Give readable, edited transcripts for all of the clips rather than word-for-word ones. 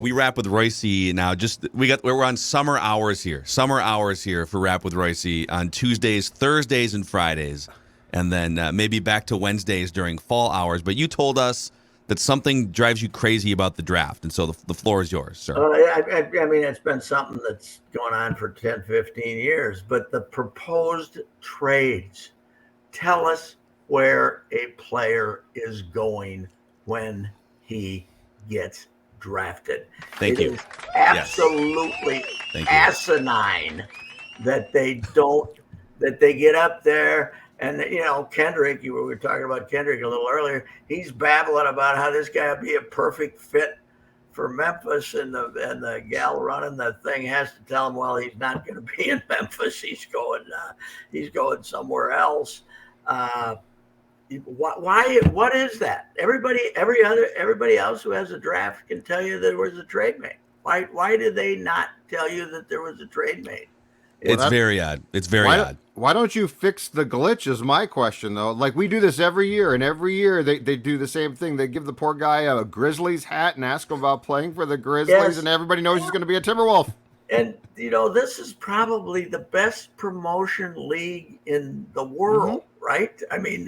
We wrap with Royce now. We're on summer hours here. Summer hours here for Wrap with Royce on Tuesdays, Thursdays, and Fridays, and then maybe back to Wednesdays during fall hours. But you told us that something drives you crazy about the draft, and so the floor is yours, sir. I mean, it's been something that's going on for 10, 15 years, but the proposed trades tell us where a player is going when he gets drafted. Thank It you. is Yes. absolutely Thank you. asinine that they don't, that they get up there. And Kendrick, we were talking about Kendrick a little earlier. He's babbling about how this guy would be a perfect fit for Memphis, and the gal running the thing has to tell him, well, he's not going to be in Memphis. He's going somewhere else. Why? What is that? Everybody else who has a draft can tell you there was a trade made. Why did they not tell you that there was a trade made? It's very odd. It's very odd. Why don't you fix the glitch is my question, though. Like, we do this every year, and every year they do the same thing. They give the poor guy a Grizzlies hat and ask him about playing for the Grizzlies, and everybody knows he's going to be a Timberwolf. And, this is probably the best promotion league in the world, right? I mean,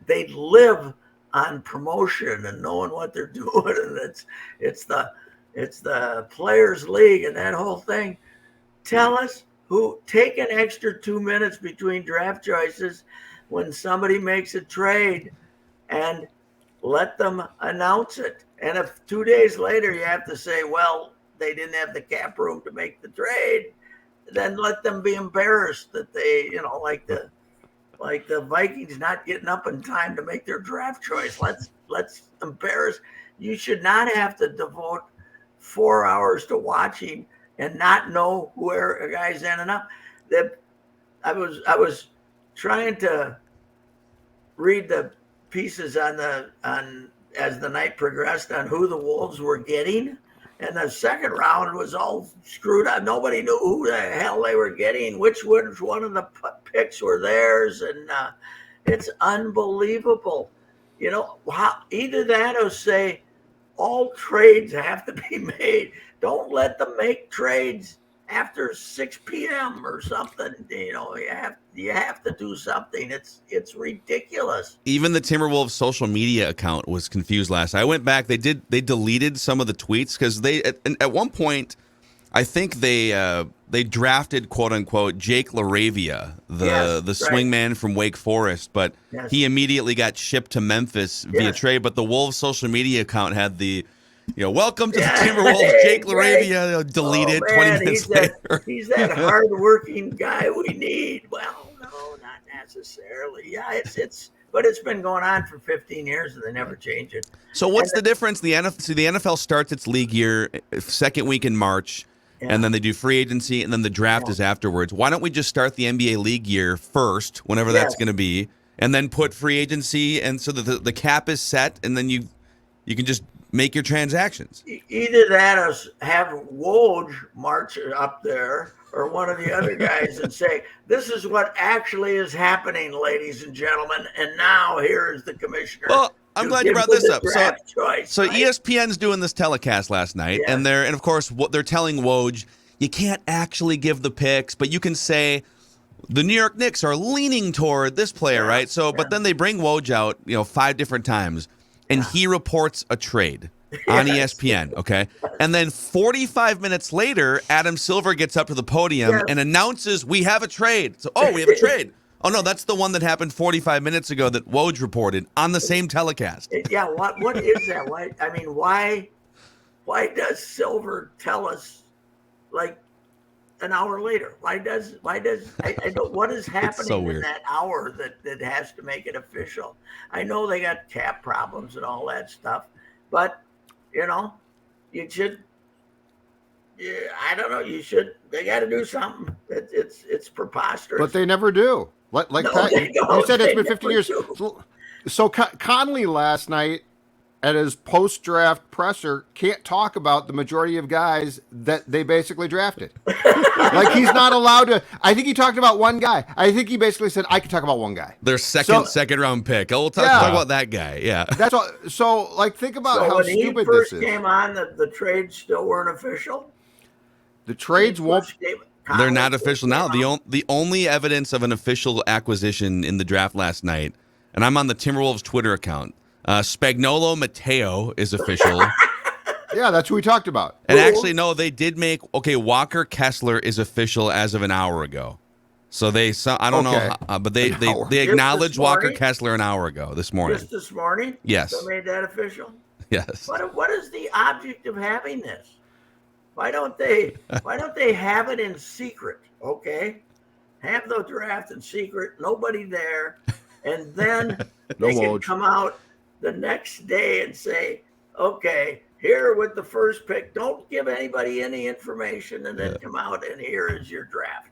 they live on promotion and knowing what they're doing, and it's the players' league and that whole thing. Tell us who take an extra 2 minutes between draft choices when somebody makes a trade and let them announce it. And if 2 days later you have to say, well, they didn't have the cap room to make the trade, then let them be embarrassed that they, like the Vikings not getting up in time to make their draft choice. Let's embarrass. You should not have to devote 4 hours to watching and not know where a guy's ending up. I was trying to read the pieces on as the night progressed on who the Wolves were getting, and the second round was all screwed up. Nobody knew who the hell they were getting, which one of the picks were theirs, and it's unbelievable. How either that or say all trades have to be made. Don't let them make trades after 6 p.m. or something. You have to do something. It's ridiculous. Even the Timberwolves social media account was confused last night. I went back. They deleted some of the tweets because they at one point, I think they drafted, quote unquote, Jake LaRavia, the swingman from Wake Forest, but he immediately got shipped to Memphis via trade. But the Wolves social media account had the welcome to the Timberwolves, Jake LaRavia, deleted 20 minutes later. He's that hard-working guy we need. Well, no, not necessarily. Yeah, but it's been going on for 15 years and they never change it. So what's the difference? The NFL starts its league year second week in March, and then they do free agency, and then the draft is afterwards. Why don't we just start the NBA league year first, whenever that's going to be, and then put free agency, and so that the cap is set, and then you can just make your transactions. Either that or have Woj march up there or one of the other guys and say, this is what actually is happening, ladies and gentlemen, and now here is the commissioner. Well, I'm glad you brought this up. So right? ESPN's doing this telecast last night, and of course what they're telling Woj, you can't actually give the picks, but you can say the New York Knicks are leaning toward this player, right? So, but then they bring Woj out, 5 different times. And he reports a trade on ESPN, okay? And then 45 minutes later, Adam Silver gets up to the podium and announces, we have a trade. So, we have a trade. Oh, no, that's the one that happened 45 minutes ago that Woj reported on the same telecast. Yeah, what is that? Why does Silver tell us, like, an hour later? Why does I don't, what is happening in that hour that has to make it official? I know they got cap problems and all that stuff, but you should. Yeah, I don't know. They got to do something. It's preposterous. But they never do. Like no, Pat, you said it's been 15 years. Do. So Conley last night at his post-draft presser can't talk about the majority of guys that they basically drafted. Like he's not allowed to. I think he talked about one guy. I think he basically said, I can talk about one guy. Their second round pick. Oh, we'll talk about that guy. Yeah. That's all. So, like, think about how stupid this is. When he first came on, the trades still weren't official? The trades won't. They're not official now. The only evidence of an official acquisition in the draft last night, and I'm on the Timberwolves Twitter account, Spagnolo Mateo is official. Yeah, that's who we talked about. And actually, no, they did make, Walker Kessler is official as of an hour ago. So I don't know, but they acknowledged Walker Kessler an hour ago this morning. Just this morning? Yes. They made that official? Yes. What is the object of having this? Why don't they have it in secret? Okay, have the draft in secret, nobody there, and then they can come out the next day and say, okay, here with the first pick, don't give anybody any information, and then come out and here is your draft.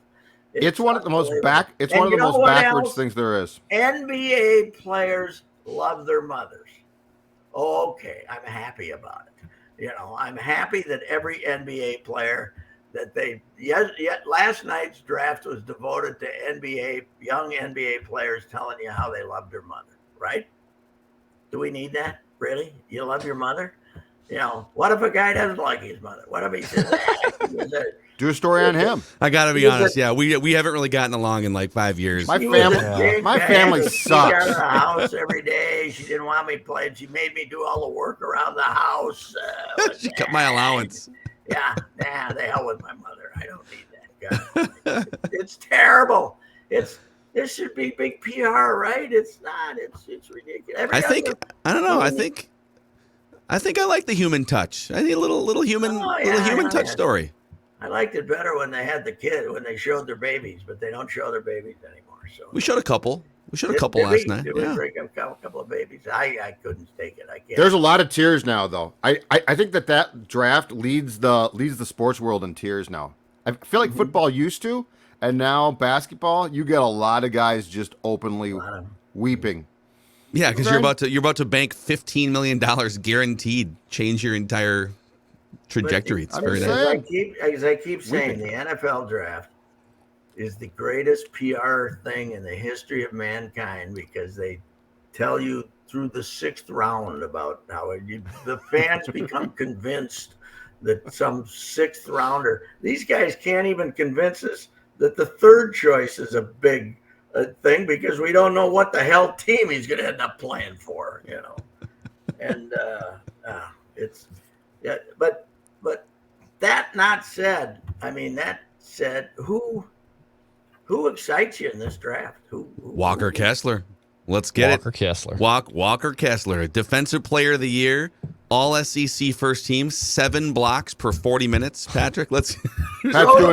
It's one of the most backwards things there is. NBA players love their mothers. Okay, I'm happy about it. I'm happy that every NBA player last night's draft was devoted to young NBA players telling you how they love their mother, right? Do we need that? Really? You love your mother? What if a guy doesn't like his mother? What if he says, do a story on him. I got to be honest. Yeah, we haven't really gotten along in like 5 years. My family sucks. She got out of the house every day. She didn't want me playing. She made me do all the work around the house. She cut my allowance. Yeah, the hell with my mother. I don't need that. God, it's terrible. This should be big PR, right? It's not. It's ridiculous. I don't know. I think I like the human touch. I need a little human touch story. I liked it better when they had the kid, when they showed their babies, but they don't show their babies anymore. So we showed a couple. Last night. Did we bring a couple of babies? I couldn't take it. I can't. There's a lot of tears now, though. I think that draft leads the sports world in tears now. I feel like football used to, and now basketball, you get a lot of guys just openly weeping. Yeah, because you're about to bank $15 million guaranteed, change your entire trajectory. It's very nice. As I keep saying, the NFL draft is the greatest PR thing in the history of mankind because they tell you through the 6th round about how the fans become convinced that some 6th rounder. These guys can't even convince us that the 3rd choice is a big thing because we don't know what the hell team he's going to end up playing for, And but that not said, who excites you in this draft? Walker Kessler. Let's get Walker Kessler. Walker Kessler, Defensive Player of the Year, All SEC first team, 7 blocks per 40 minutes. Patrick, let's. Walker's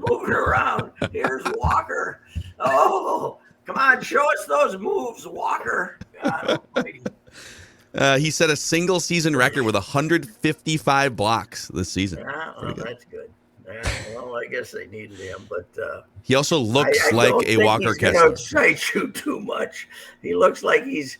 moving around. Here's Walker. Oh, come on, show us those moves, Walker. God, he set a single season record with 155 blocks this season. Yeah, that's good. Well, I guess they needed him, but he also looks like a Walker Kessler. Don't excite you too much. He looks like his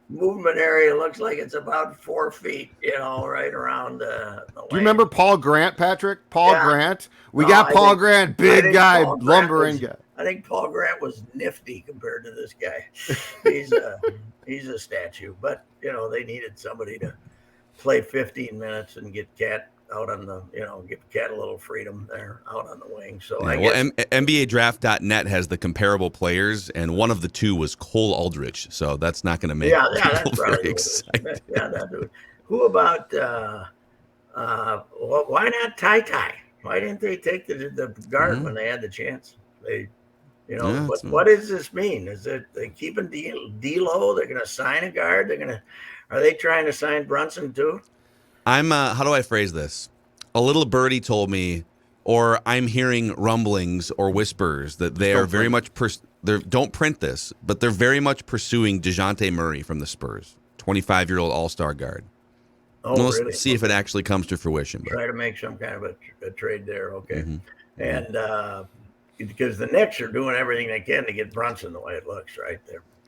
movement area looks like it's about 4 feet, right around the Do you remember Paul Grant, Patrick? Grant. We got Paul Grant, big guy, lumbering guy. I think Paul Grant was nifty compared to this guy. He's a statue, but they needed somebody to play 15 minutes and get Cat out on the, give Cat a little freedom there out on the wing. So NBADraft.net has the comparable players, and one of the 2 was Cole Aldrich. So that's not going to make people very excited. That dude. Who about why not Ty? Why didn't they take the guard when they had the chance? What does this mean? Is it they keeping D'Lo? They're going to sign a guard. Are they trying to sign Brunson too? I'm how do I phrase this? A little birdie told me, or I'm hearing rumblings or whispers that they are very much don't print this, but they're very much pursuing DeJounte Murray from the Spurs, 25-year-old All-Star guard. Let's see if it actually comes to fruition. Try to make some kind of a trade there, okay? Mm-hmm. And because the Knicks are doing everything they can to get Brunson the way it looks, right?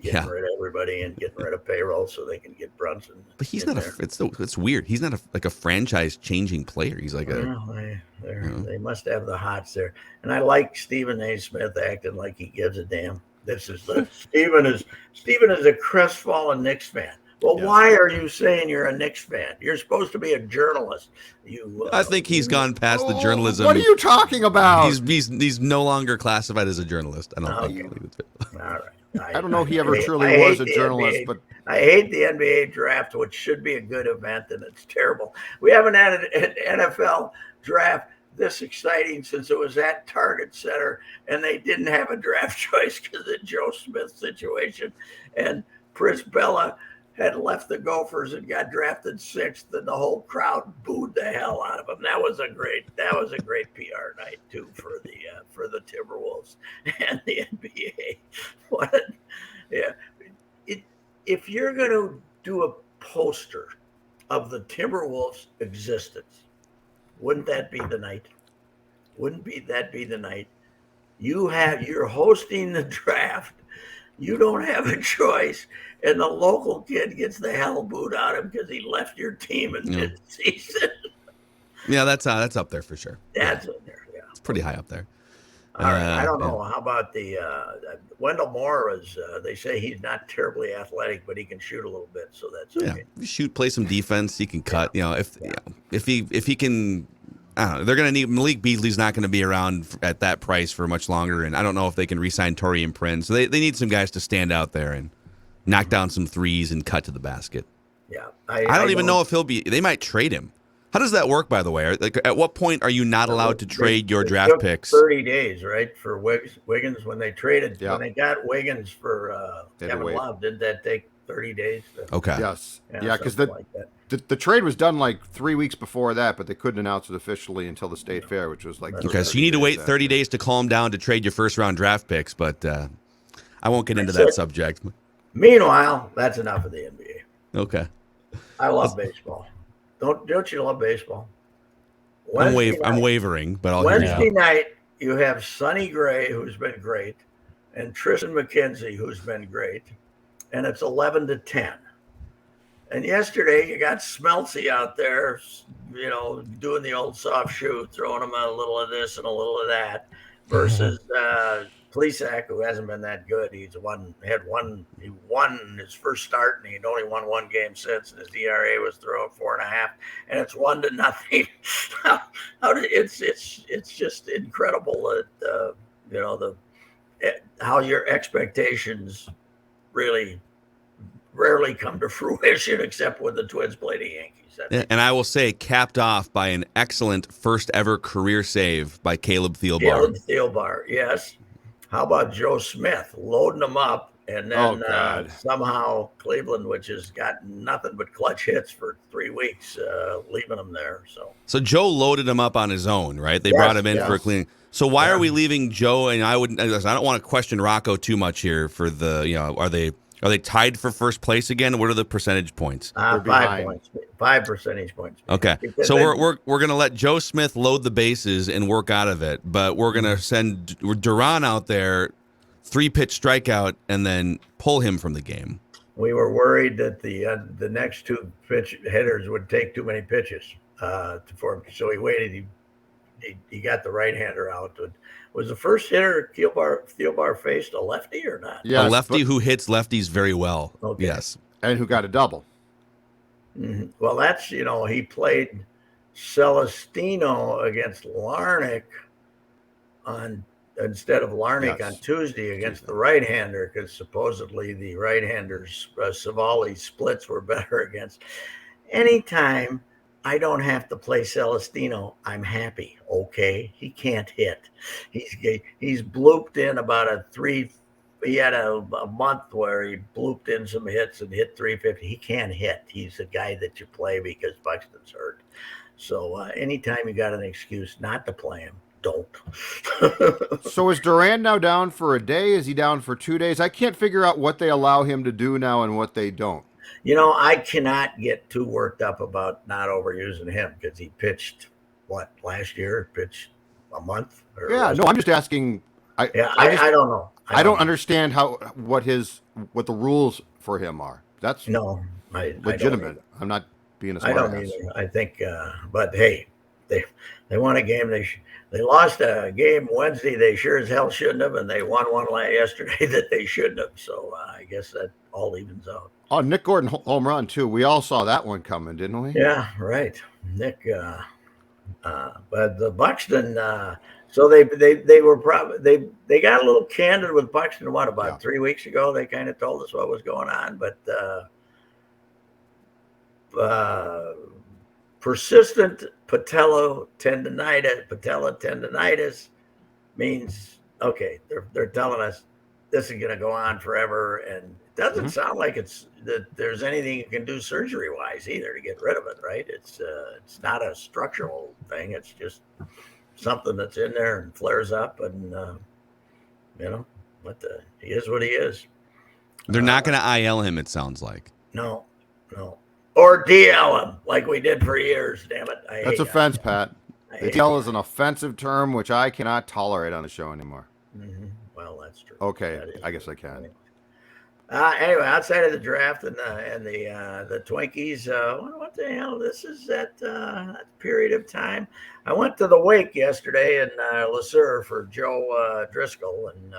getting rid of everybody and getting rid of payroll so they can get Brunson. But he's not there. It's weird. He's not like a franchise changing player. He's like They must have the hots there. And I like Stephen A. Smith acting like he gives a damn. This is Stephen is a crestfallen Knicks fan. Well, why are you saying you're a Knicks fan? You're supposed to be a journalist. I think he's gone past the journalism. What are you talking about? He's no longer classified as a journalist. I don't think. All right. I don't know if he ever truly was a journalist, NBA, but I hate the NBA draft, which should be a good event, and it's terrible. We haven't had an NFL draft this exciting since it was at Target Center, and they didn't have a draft choice because of the Joe Smith situation. And Pris Bella had left the Gophers and got drafted 6th, and the whole crowd booed the hell out of him. That was a great PR night too for the Timberwolves and the NBA. If you're going to do a poster of the Timberwolves' existence, wouldn't that be the night? Wouldn't that be the night? You're hosting the draft. You don't have a choice, and the local kid gets the hell booed out of him because he left your team in mid-season. Yeah, that's up there for sure. That's in there. Yeah, it's pretty high up there. All right. I don't know. How about the Wendell Moore? They say he's not terribly athletic, but he can shoot a little bit, so that's okay. Shoot, play some defense. He can cut. If he can. I don't know. They're going to need Malik Beasley's not going to be around at that price for much longer, and I don't know if they can re-sign Taurean Prince. So they need some guys to stand out there and knock down some threes and cut to the basket. Yeah, I don't even know if he'll be. They might trade him. How does that work, by the way? Like, at what point are you not allowed to trade your draft picks? 30 days, right, for Wiggins when they traded. When they got Wiggins for Kevin Love, didn't that take 30 days? Okay. Yes. Yeah, because the trade was done like 3 weeks before that, but they couldn't announce it officially until the state fair, which was like okay. So you need to wait 30 days to calm down to trade your first round draft picks, but I won't get into that subject. Meanwhile, that's enough of the NBA. Okay. I love baseball. Don't you love baseball? I'm wavering, but I'll Wednesday night you have Sonny Gray, who's been great, and Tristan McKenzie, who's been great, and it's 11-10. And yesterday you got Smeltsy out there, doing the old soft shoe, throwing him a little of this and a little of that, versus Plesac, who hasn't been that good. He won his first start, and he'd only won one game since, and his ERA was throwing 4.5, and it's 1-0. It's just incredible that how your expectations really rarely come to fruition, except when the Twins play the Yankees. And I will say, capped off by an excellent first ever career save by Caleb Thielbar. Yes. How about Joe Smith loading them up, and then somehow Cleveland, which has got nothing but clutch hits for 3 weeks, leaving them there. So Joe loaded him up on his own, right? They brought him in for a clean. So why are we leaving Joe? And I don't want to question Rocco too much here. For the are they tied for first place again? What are the percentage points? 5 points, 5 percentage points. Okay, so we're gonna let Joe Smith load the bases and work out of it, but we're gonna send Duran out there, 3-pitch strikeout, and then pull him from the game. We were worried that the next 2 pitch hitters would take too many pitches for him, so he waited. He got the right-hander out. Was the first hitter Thielbar faced a lefty or not? Yeah, a lefty who hits lefties very well. Okay. Yes, and who got a double. Mm-hmm. Well, that's he played Celestino against Larnach instead of Larnach on Tuesday against the right-hander, because supposedly the right-handers Savali splits were better against. Anytime I don't have to play Celestino, I'm happy. Okay, he can't hit. He's blooped in about he had a month where he blooped in some hits and hit 350. He can't hit. He's the guy that you play because Buxton's hurt. So anytime you got an excuse not to play him, don't. So is Duran now down for a day? Is he down for 2 days? I can't figure out what they allow him to do now and what they don't. I cannot get too worked up about not overusing him, because he pitched last year? Pitched a month? No, I'm just asking I don't know. I don't understand what the rules for him are. That's No, legitimate. I'm not being a I don't smartass. either. I think, but hey, they won a game. They lost a game Wednesday. They sure as hell shouldn't have, and they won one yesterday that they shouldn't have. So I guess that all evens out. Oh, Nick Gordon home run too. We all saw that one coming, didn't we? Yeah, right. Nick, but the Buxton. So they were probably they got a little candid with Buxton. What about 3 weeks ago? They kind of told us what was going on, but. Persistent patella tendonitis means okay. They're telling us this is going to go on forever, and it doesn't sound like that there's anything you can do surgery wise either to get rid of it. Right? It's not a structural thing. It's just something that's in there and flares up, and he is what he is. They're not going to IL him. It sounds like no. Or DL him like we did for years. Damn it! That's offense, Pat. The DL is an offensive term which I cannot tolerate on the show anymore. Mm-hmm. Well, that's true. Okay, I guess I can. Anyway, outside of the draft and the Twinkies, what the hell? This is that period of time. I went to the wake yesterday in Le Sueur for Joe Driscoll, and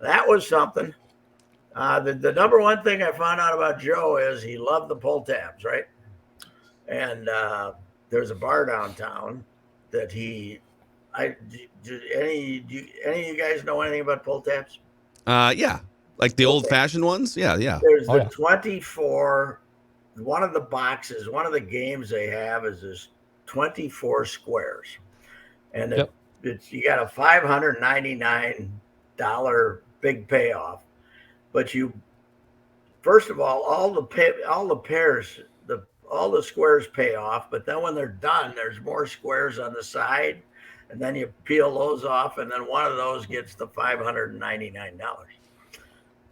that was something. The number one thing I found out about Joe is he loved the pull tabs, right? And there's a bar downtown that any of you guys know anything about pull tabs? Yeah, like the old-fashioned ones. Yeah. There's 24. One of the boxes, one of the games they have is this 24 squares, and you got a $599 big payoff. But first of all the squares pay off. But then when they're done, there's more squares on the side, and then you peel those off, and then one of those gets the $599.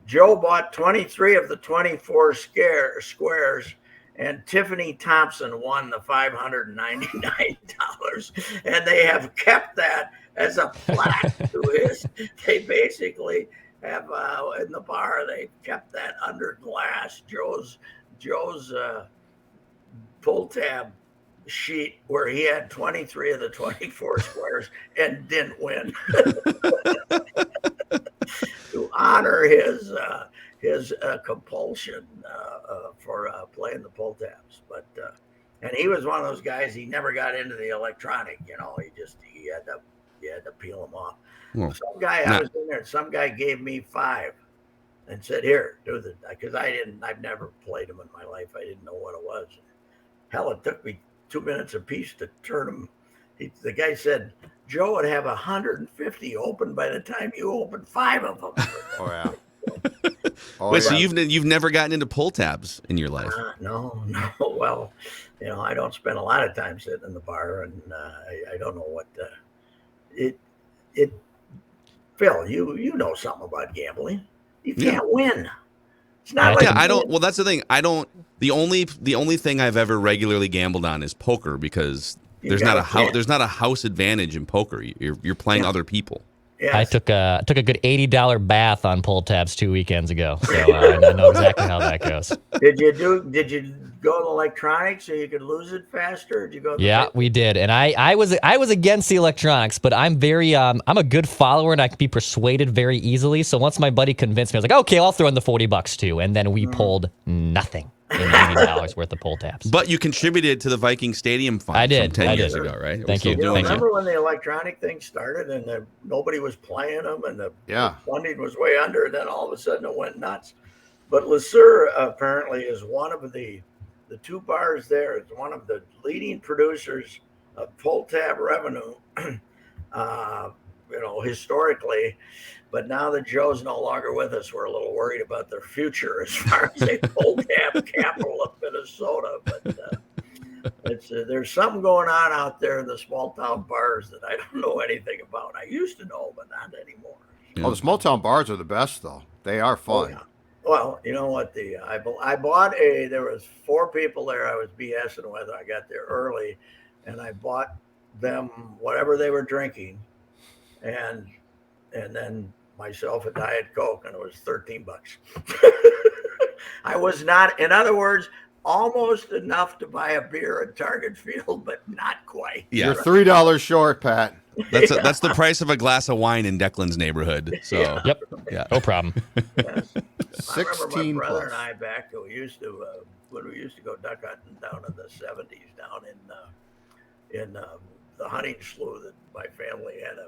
Joe bought 23 of the 24 squares, and Tiffany Thompson won the $599, and they have kept that as a plaque to his. They basically have in the bar. They kept that under glass. Joe's pull tab sheet where he had 23 of the 24 squares and didn't win. To honor his compulsion for playing the pull tabs, but and he was one of those guys. He never got into the electronic. He had to peel them off. Well, some guy I was in there, and some guy gave me 5 and said, "Here, do the," because I've never played them in my life. I didn't know what it was. Hell, it took me 2 minutes apiece to turn them. The guy said, "Joe would have 150 open by the time you opened 5 of them." Oh yeah. Wait, so you've never gotten into pull tabs in your life? No. Well, I don't spend a lot of time sitting in the bar, and I don't know what it. Phil, you know something about gambling. You can't win. It's not like I don't. Well, that's the thing. I don't. The only thing I've ever regularly gambled on is poker because there's not a house advantage in poker. You're playing other people. Yes. I took a good $80 bath on pull tabs 2 weekends ago, so I know exactly how that goes. Did you go to electronics so you could lose it faster? Did you go? Yeah, we did, and I was against the electronics, but I'm very I'm a good follower and I can be persuaded very easily. So once my buddy convinced me, I was like, okay, I'll throw in the $40 too, and then we pulled nothing. In $80 worth of pull tabs. But you contributed to the Viking Stadium Fund. I did. From 10 years ago, right? Thank you. Remember when the electronic thing started and nobody was playing them and the funding was way under, and then all of a sudden it went nuts. But Le Sueur apparently is one of the 2 bars there. It's one of the leading producers of pull tab revenue, historically. But now that Joe's no longer with us, we're a little worried about their future as far as a pull tab capital of Minnesota. But there's something going on out there in the small town bars that I don't know anything about. I used to know, but not anymore. Oh, the small town bars are the best, though. They are fun. Oh, yeah. Well, you know what? I bought there was 4 people there I was BSing with. I got there early, and I bought them whatever they were drinking, and and then myself a Diet Coke, and it was $13. I was not, in other words, almost enough to buy a beer at Target Field, but not quite. Yeah. You're $3 short, Pat. That's the price of a glass of wine in Declan's neighborhood. So Yep. yeah. No problem. Yes. I remember 16 my brother plus. and I back to when we used to go duck hunting down in the 70s down in the hunting slough that my family had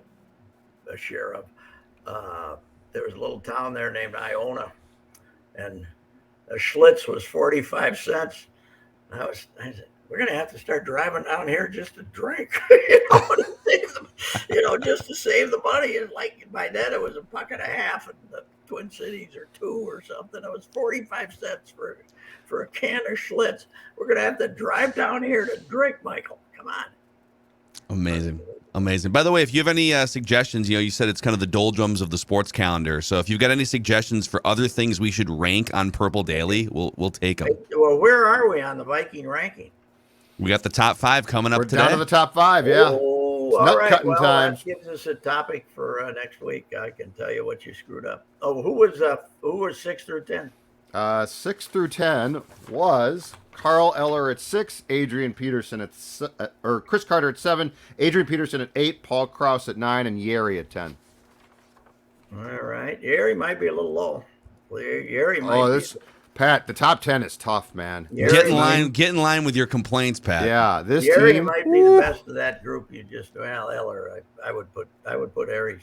a share of. There was a little town there named Iona, and a Schlitz was 45 cents. I said, we're going to have to start driving down here just to drink, just to save the money. It's like by then it was $1.50 in the Twin Cities or $2 or something. It was 45 cents for a can of Schlitz. We're going to have to drive down here to drink, Michael. Come on. Amazing. By the way, if you have any suggestions, you said it's kind of the doldrums of the sports calendar. So if you've got any suggestions for other things we should rank on Purple Daily, we'll take them. Well, where are we on the Viking ranking? We got the top 5 coming up We're today. down to the top 5, yeah. Oh, It's all nut right. cutting Well, times. that gives us a topic for next week. I can tell you what you screwed up. Oh, who was 6 through 10? 6 through 10 was Carl Eller at 6, Adrian Peterson at Chris Carter at 7, Adrian Peterson at 8, Paul Krause at 9, and Yeri at 10. All right. Yeri might be a little low. Yeri might be. Pat, the top 10 is tough, man. Get in line with your complaints, Pat. Yeah, this Yeri team might be the best of that group. Eller. I would put Yeri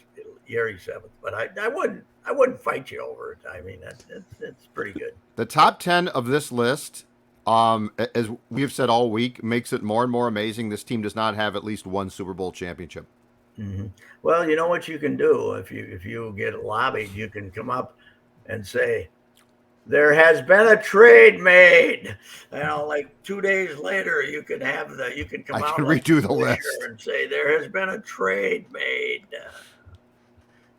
7th, but I wouldn't fight you over it. I mean, it's pretty good. The top 10 of this list, as we've said all week, makes it more and more amazing this team does not have at least one Super Bowl championship. Mm-hmm. Well, you know what you can do if you get lobbied, you can come up and say, there has been a trade made. Like 2 days later, you can come out. I can redo the list and say there has been a trade made.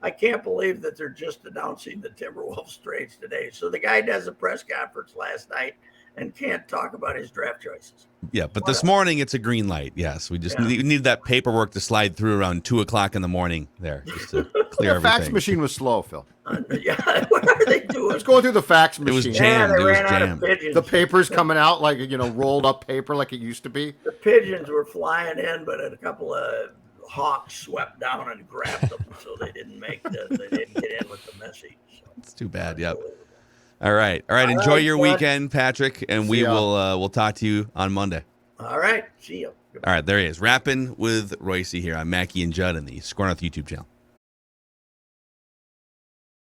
I can't believe that they're just announcing the Timberwolves trades today. So the guy does a press conference last night and can't talk about his draft choices. Yeah, but this morning it's a green light. Yes, we just need that paperwork to slide through around 2:00 in the morning there, just to clear everything. The fax machine was slow, Phil. What are they doing? Let's go through the fax machine. It was jammed. They It was ran out of jammed. pigeons. The paper's coming out like rolled up paper like it used to be. The pigeons were flying in, but a couple of hawks swept down and grabbed them, so they didn't get in with the message. So. It's too bad. Yep. All right. Enjoy your weekend, Patrick, and we'll talk to you on Monday. All right. See you. All right, there he is, rapping with Royce here on Mackie and Judd and the Score North YouTube channel.